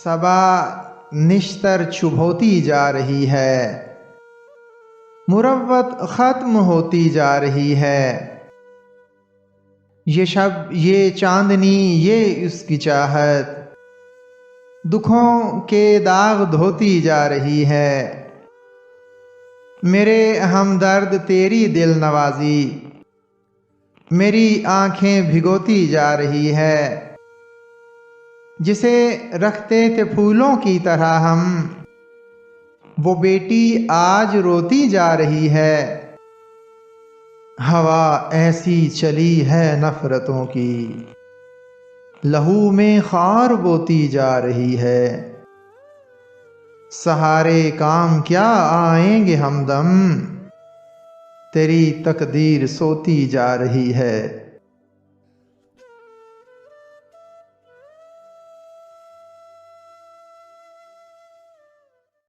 सबा निश्तर चुभोती जा रही है, मुरव्वत ख़त्म होती जा रही है। ये शब, ये चांदनी, ये उसकी चाहत दुखों के दाग धोती जा रही है। मेरे हमदर्द तेरी दिल नवाजी मेरी आंखें भिगोती जा रही है। जिसे रखते थे फूलों की तरह हम, वो बेटी आज रोती जा रही है। हवा ऐसी चली है नफरतों की, लहू में खार बोती जा रही है। सहारे काम क्या आएंगे हमदम, तेरी तकदीर सोती जा रही है।